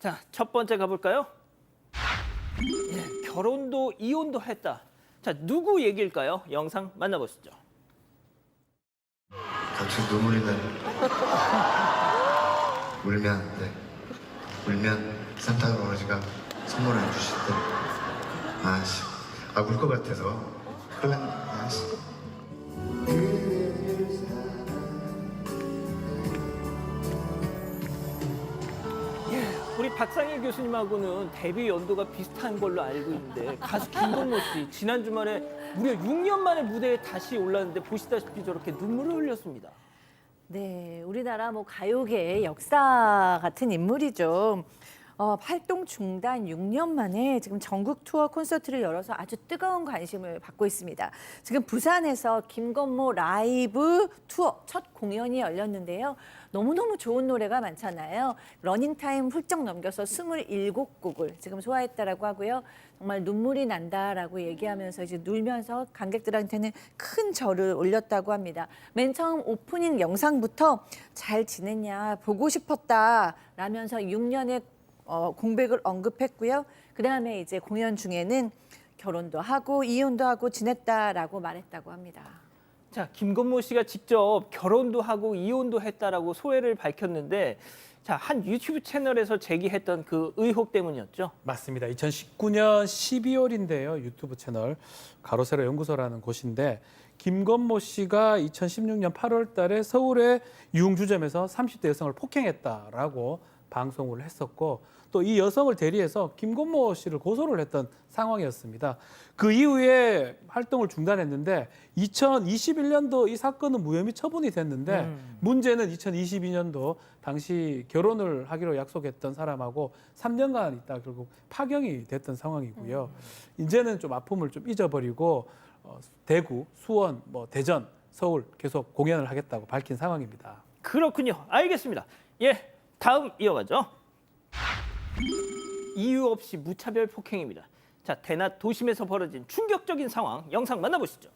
자, 첫 번째 가볼까요? 예, 결혼도 이혼도 했다. 자, 누구 얘기일까요? 영상 만나보시죠. 당신 눈물이 나요. 울면 안 돼. 울면 산타 할아버지가 선물을 주실 때. 아씨, 울 것 같아서. 그래, 아씨. 우리 박상일 교수님하고는 데뷔 연도가 비슷한 걸로 알고 있는데 가수 김건모 씨 지난 주말에 무려 6년 만에 무대에 다시 올랐는데 보시다시피 저렇게 눈물을 흘렸습니다. 네, 우리나라 가요계의 역사 같은 인물이죠. 활동 중단 6년 만에 지금 전국 투어 콘서트를 열어서 아주 뜨거운 관심을 받고 있습니다. 지금 부산에서 김건모 라이브 투어 첫 공연이 열렸는데요. 너무너무 좋은 노래가 많잖아요. 러닝타임 훌쩍 넘겨서 27곡을 지금 소화했다라고 하고요. 정말 눈물이 난다라고 얘기하면서 이제 울면서 관객들한테는 큰 절을 올렸다고 합니다. 맨 처음 오프닝 영상부터 잘 지냈냐, 보고 싶었다 라면서 6년의 공백을 언급했고요. 그다음에 이제 공연 중에는 결혼도 하고 이혼도 하고 지냈다라고 말했다고 합니다. 자, 김건모 씨가 직접 결혼도 하고 이혼도 했다라고 소회를 밝혔는데 자, 한 유튜브 채널에서 제기했던 그 의혹 때문이었죠. 맞습니다. 2019년 12월인데요. 유튜브 채널 가로세로 연구소라는 곳인데 김건모 씨가 2016년 8월 달에 서울의 유흥주점에서 30대 여성을 폭행했다라고 방송을 했었고 또 이 여성을 대리해서 김건모 씨를 고소를 했던 상황이었습니다. 그 이후에 활동을 중단했는데 2021년도 이 사건은 무혐의 처분이 됐는데 문제는 2022년도 당시 결혼을 하기로 약속했던 사람하고 3년간 있다 결국 파경이 됐던 상황이고요. 이제는 좀 아픔을 좀 잊어버리고 대구, 수원, 대전, 서울 계속 공연을 하겠다고 밝힌 상황입니다. 그렇군요. 알겠습니다. 예, 다음 이어가죠. 이유 없이 무차별 폭행입니다. 자, 대낮 도심에서 벌어진 충격적인 상황 영상 만나보시죠.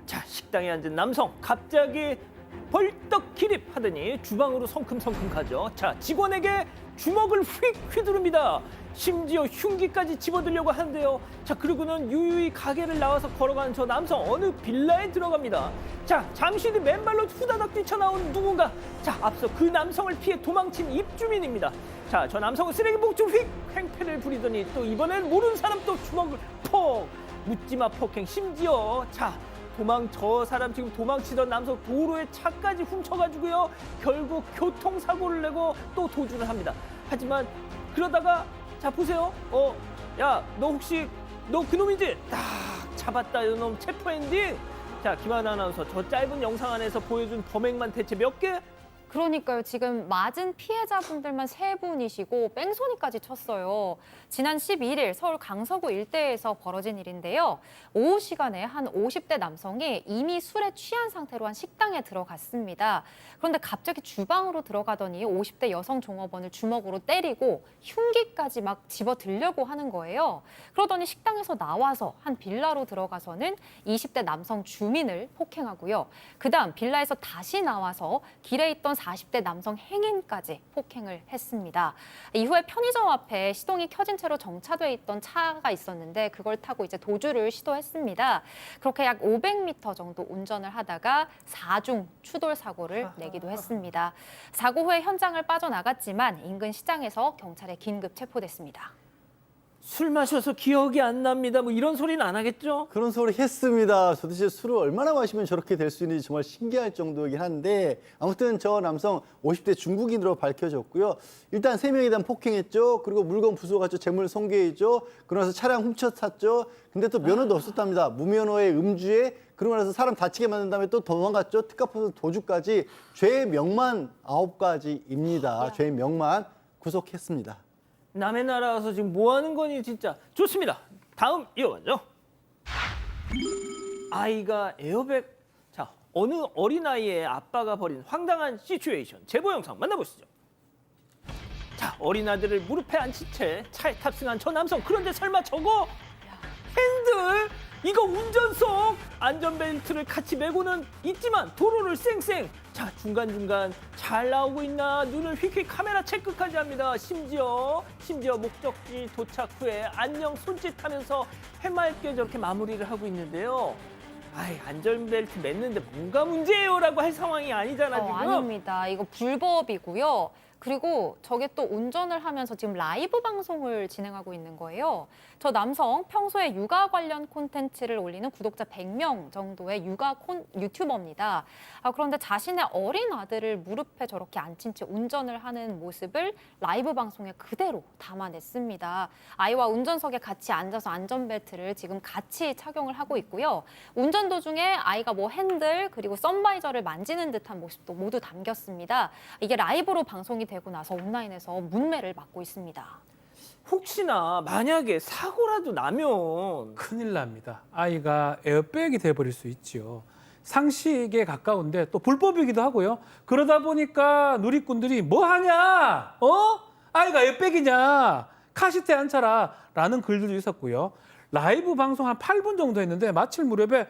자, 식당에 앉은 남성 갑자기 벌떡 기립하더니 주방으로 성큼성큼 가죠. 자, 직원에게 주먹을 휙 휘두릅니다. 심지어 흉기까지 집어들려고 하는데요. 자, 그리고는 유유히 가게를 나와서 걸어가는 저 남성 어느 빌라에 들어갑니다. 자, 잠시 뒤 맨발로 후다닥 뛰쳐나온 누군가. 자, 앞서 그 남성을 피해 도망친 입주민입니다. 자, 저 남성은 쓰레기 봉투 휙 횡패를 부리더니 또 이번엔 모르는 사람 또 주먹을 퍽. 묻지마 폭행. 심지어 저 사람 지금 도망치던 남성 도로에 차까지 훔쳐가지고요. 결국 교통사고를 내고 또 도주를 합니다. 하지만 그러다가 자, 보세요. 야, 너 혹시 너 그놈이지? 딱 잡았다, 이놈 체포 엔딩. 자, 김하나 아나운서, 저 짧은 영상 안에서 보여준 범행만 대체 몇 개? 그러니까요. 지금 맞은 피해자분들만 3분이시고 뺑소니까지 쳤어요. 지난 11일 서울 강서구 일대에서 벌어진 일인데요. 오후 시간에 한 50대 남성이 이미 술에 취한 상태로 한 식당에 들어갔습니다. 그런데 갑자기 주방으로 들어가더니 50대 여성 종업원을 주먹으로 때리고 흉기까지 막 집어들려고 하는 거예요. 그러더니 식당에서 나와서 한 빌라로 들어가서는 20대 남성 주민을 폭행하고요. 그다음 빌라에서 다시 나와서 길에 있던 40대 남성 행인까지 폭행을 했습니다. 이후에 편의점 앞에 시동이 켜진 채로 정차돼 있던 차가 있었는데 그걸 타고 이제 도주를 시도했습니다. 그렇게 약 500m 정도 운전을 하다가 4중 추돌 사고를 내기도 했습니다. 사고 후에 현장을 빠져나갔지만 인근 시장에서 경찰에 긴급 체포됐습니다. 술 마셔서 기억이 안 납니다. 이런 소리는 안 하겠죠? 그런 소리 했습니다. 도대체 술을 얼마나 마시면 저렇게 될 수 있는지 정말 신기할 정도이긴 한데 아무튼 저 남성 50대 중국인으로 밝혀졌고요. 일단 3명에 대한 폭행했죠. 그리고 물건 부숴갔죠. 재물 손괴했죠. 그러면서 차량 훔쳐 탔죠. 근데 또 면허도 없었답니다. 무면허의 음주에 그러고 나서 사람 다치게 만든 다음에 또 도망갔죠. 특가포 도주까지 죄의 명만 9가지입니다. 죄의 명만 구속했습니다. 남의 나라 와서 지금 뭐 하는 거니 진짜. 좋습니다. 다음 이어가죠. 아이가 에어백. 자, 어느 어린아이의 아빠가 벌인 황당한 시츄에이션 제보 영상 만나보시죠. 자, 어린아들을 무릎에 앉힌 채 차에 탑승한 저 남성. 그런데 설마 저거 핸들? 이거 운전석 안전벨트를 같이 메고는 있지만 도로를 쌩쌩. 자, 중간중간 잘 나오고 있나 눈을 휙휙 카메라 체크까지 합니다. 심지어 목적지 도착 후에 안녕 손짓하면서 해맑게 저렇게 마무리를 하고 있는데요. 아이, 안전벨트 맸는데 뭔가 문제예요라고 할 상황이 아니잖아 지금. 아닙니다. 이거 불법이고요. 그리고 저게 또 운전을 하면서 지금 라이브 방송을 진행하고 있는 거예요. 저 남성 평소에 육아 관련 콘텐츠를 올리는 구독자 100명 정도의 유튜버입니다. 그런데 자신의 어린 아들을 무릎에 저렇게 앉힌 채 운전을 하는 모습을 라이브 방송에 그대로 담아냈습니다. 아이와 운전석에 같이 앉아서 안전벨트를 지금 같이 착용을 하고 있고요. 운전 도중에 아이가 뭐 핸들 그리고 선바이저를 만지는 듯한 모습도 모두 담겼습니다. 이게 라이브로 방송이 되고 나서 온라인에서 문매를 맞고 있습니다. 혹시나 만약에 사고라도 나면 큰일 납니다. 아이가 에어백이 돼버릴 수 있죠. 상식에 가까운데 또 불법이기도 하고요. 그러다 보니까 누리꾼들이 뭐 하냐? 아이가 에어백이냐? 카시트에 앉혀라 라는 글들도 있었고요. 라이브 방송 한 8분 정도 했는데 마칠 무렵에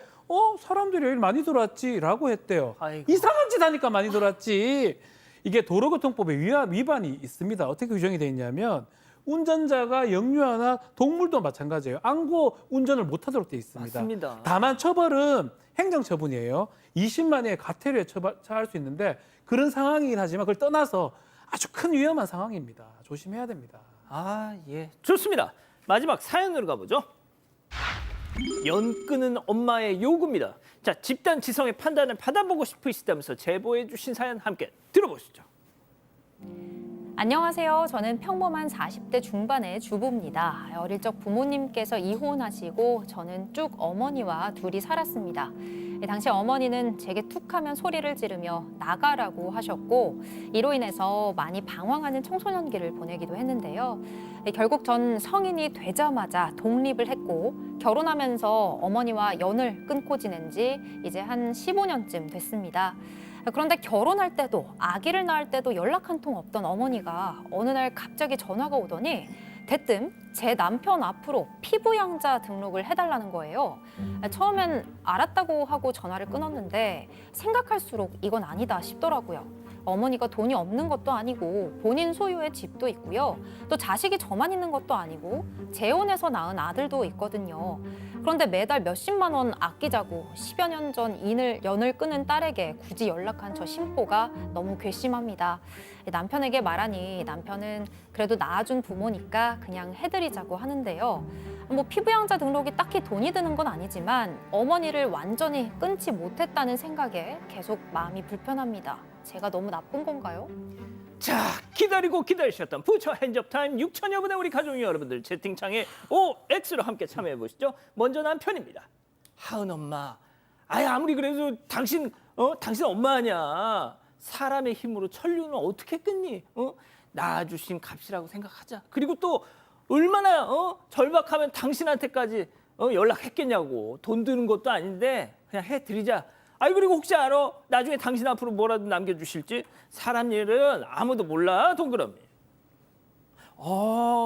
사람들이 여기 많이 돌았지 라고 했대요. 아이고. 이상한 짓 하니까 많이 돌았지. 이게 도로교통법에 위반이 있습니다. 어떻게 규정이 돼 있냐면 운전자가 영유아나 동물도 마찬가지예요. 안고 운전을 못하도록 돼 있습니다. 맞습니다. 다만 처벌은 행정처분이에요. 20만 원의 과태료에 처할 수 있는데 그런 상황이긴 하지만 그걸 떠나서 아주 큰 위험한 상황입니다. 조심해야 됩니다. 아, 예. 좋습니다. 마지막 사연으로 가보죠. 연 끄는 엄마의 요구입니다. 자, 집단 지성의 판단을 받아보고 싶으시다면서 제보해 주신 사연 함께 들어보시죠. 안녕하세요. 저는 평범한 40대 중반의 주부입니다. 어릴 적 부모님께서 이혼하시고 저는 쭉 어머니와 둘이 살았습니다. 당시 어머니는 제게 툭하면 소리를 지르며 나가라고 하셨고 이로 인해서 많이 방황하는 청소년기를 보내기도 했는데요. 결국 전 성인이 되자마자 독립을 했고 결혼하면서 어머니와 연을 끊고 지낸 지 이제 한 15년쯤 됐습니다. 그런데 결혼할 때도 아기를 낳을 때도 연락 한 통 없던 어머니가 어느 날 갑자기 전화가 오더니 대뜸 제 남편 앞으로 피부양자 등록을 해달라는 거예요. 처음엔 알았다고 하고 전화를 끊었는데 생각할수록 이건 아니다 싶더라고요. 어머니가 돈이 없는 것도 아니고 본인 소유의 집도 있고요. 또 자식이 저만 있는 것도 아니고 재혼해서 낳은 아들도 있거든요. 그런데 매달 몇십만 원 아끼자고 10여 년 전 연을 끊은 딸에게 굳이 연락한 저 심보가 너무 괘씸합니다. 남편에게 말하니 남편은 그래도 낳아준 부모니까 그냥 해드리자고 하는데요. 뭐 피부양자 등록이 딱히 돈이 드는 건 아니지만 어머니를 완전히 끊지 못했다는 생각에 계속 마음이 불편합니다. 제가 너무 나쁜 건가요? 자, 기다리고 기다리셨던 부처 핸즈업 타임 6천여 분의 우리 가족 여러분들 채팅창에 OX로 함께 참여해 보시죠. 먼저 남편입니다. 하은 엄마, 아무리 그래도 당신 엄마 아니야. 사람의 힘으로 천류는 어떻게 끊니? 낳아주신 값이라고 생각하자. 그리고 또 얼마나 절박하면 당신한테까지 연락했겠냐고. 돈 드는 것도 아닌데 그냥 해드리자. 그리고 혹시 알아? 나중에 당신 앞으로 뭐라도 남겨주실지? 사람 일은 아무도 몰라, 동그라미.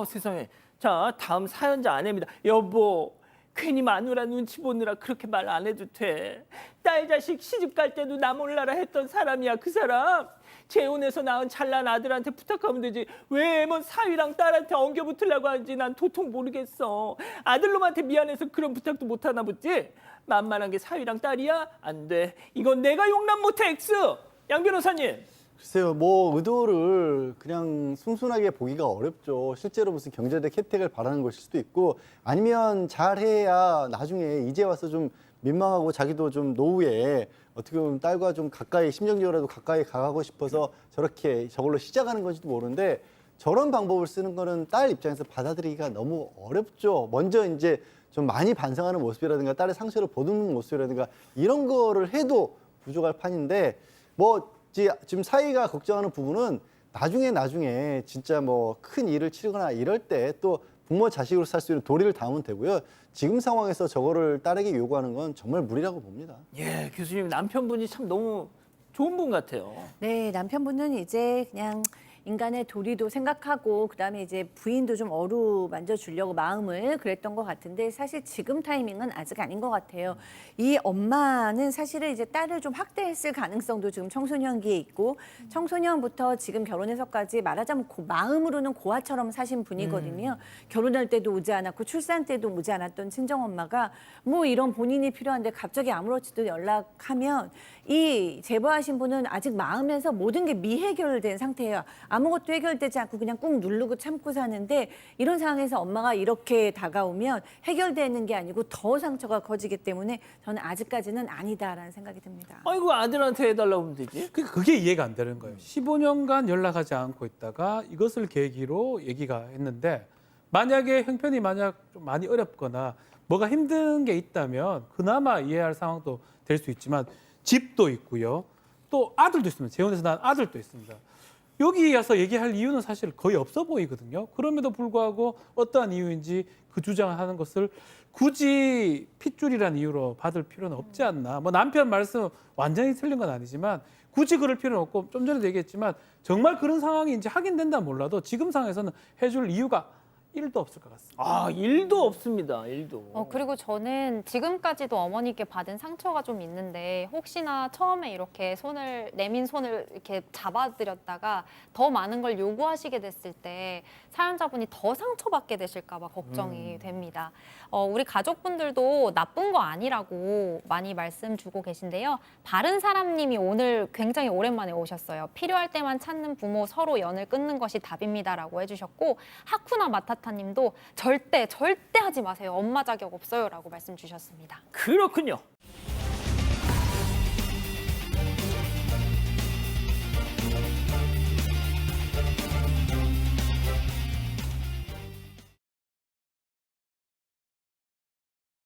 세상에. 자, 다음 사연자 아내입니다. 여보, 괜히 마누라 눈치 보느라 그렇게 말 안 해도 돼. 딸 자식 시집 갈 때도 나 몰라라 했던 사람이야, 그 사람. 재혼해서 낳은 잘난 아들한테 부탁하면 되지. 왜 뭐 사위랑 딸한테 엉겨붙으려고 하는지 난 도통 모르겠어. 아들놈한테 미안해서 그런 부탁도 못 하나 보지? 만만한 게 사위랑 딸이야? 안 돼. 이건 내가 용납 못해, X. 양 변호사님. 글쎄요, 뭐 의도를 그냥 순순하게 보기가 어렵죠. 실제로 무슨 경제적 혜택을 바라는 것일 수도 있고 아니면 잘해야 나중에 이제 와서 좀 민망하고 자기도 좀 노후에 어떻게 보면 딸과 좀 가까이 심정적으로라도 가까이 가고 싶어서 저렇게 저걸로 시작하는 건지도 모르는데 저런 방법을 쓰는 거는 딸 입장에서 받아들이기가 너무 어렵죠. 먼저 이제 좀 많이 반성하는 모습이라든가 딸의 상처를 보듬는 모습이라든가 이런 거를 해도 부족할 판인데 뭐 지금 사이가 걱정하는 부분은 나중에 진짜 뭐 큰 일을 치르거나 이럴 때 또 부모 자식으로 살 수 있는 도리를 담으면 되고요. 지금 상황에서 저거를 딸에게 요구하는 건 정말 무리라고 봅니다. 예, 교수님 남편분이 참 너무 좋은 분 같아요. 네, 남편분은 이제 그냥 인간의 도리도 생각하고 그다음에 이제 부인도 좀 어루만져 주려고 마음을 그랬던 것 같은데 사실 지금 타이밍은 아직 아닌 것 같아요. 이 엄마는 사실은 이제 딸을 좀 학대했을 가능성도 지금 청소년기에 있고 청소년부터 지금 결혼해서까지 말하자면 마음으로는 고아처럼 사신 분이거든요. 결혼할 때도 오지 않았고 출산 때도 오지 않았던 친정엄마가 뭐 이런 본인이 필요한데 갑자기 아무렇지도 연락하면 이 제보하신 분은 아직 마음에서 모든 게 미해결된 상태예요. 아무것도 해결되지 않고 그냥 꾹 누르고 참고 사는데 이런 상황에서 엄마가 이렇게 다가오면 해결되는 게 아니고 더 상처가 커지기 때문에 저는 아직까지는 아니다라는 생각이 듭니다. 아이고 아들한테 해달라고 하면 되지. 그게 이해가 안 되는 거예요. 15년간 연락하지 않고 있다가 이것을 계기로 얘기가 했는데 만약에 형편이 좀 많이 어렵거나 뭐가 힘든 게 있다면 그나마 이해할 상황도 될 수 있지만 집도 있고요. 또 아들도 있습니다. 재혼해서 낳은 아들도 있습니다. 여기 와서 얘기할 이유는 사실 거의 없어 보이거든요. 그럼에도 불구하고 어떠한 이유인지 그 주장을 하는 것을 굳이 핏줄이라는 이유로 받을 필요는 없지 않나. 뭐 남편 말씀 완전히 틀린 건 아니지만 굳이 그럴 필요는 없고 좀 전에도 얘기했지만 정말 그런 상황이 이제 확인된다면 몰라도 지금 상황에서는 해줄 이유가 1도 없을 것 같습니다. 아, 일도 없습니다. 일도. 그리고 저는 지금까지도 어머니께 받은 상처가 좀 있는데 혹시나 처음에 이렇게 내민 손을 이렇게 잡아드렸다가 더 많은 걸 요구하시게 됐을 때 사연자분이 더 상처받게 되실까 봐 걱정이 됩니다. 우리 가족분들도 나쁜 거 아니라고 많이 말씀 주고 계신데요. 바른 사람님이 오늘 굉장히 오랜만에 오셨어요. 필요할 때만 찾는 부모 서로 연을 끊는 것이 답입니다라고 해주셨고 하쿠나 마타타님도 절대 하지 마세요. 엄마 자격 없어요라고 말씀 주셨습니다. 그렇군요.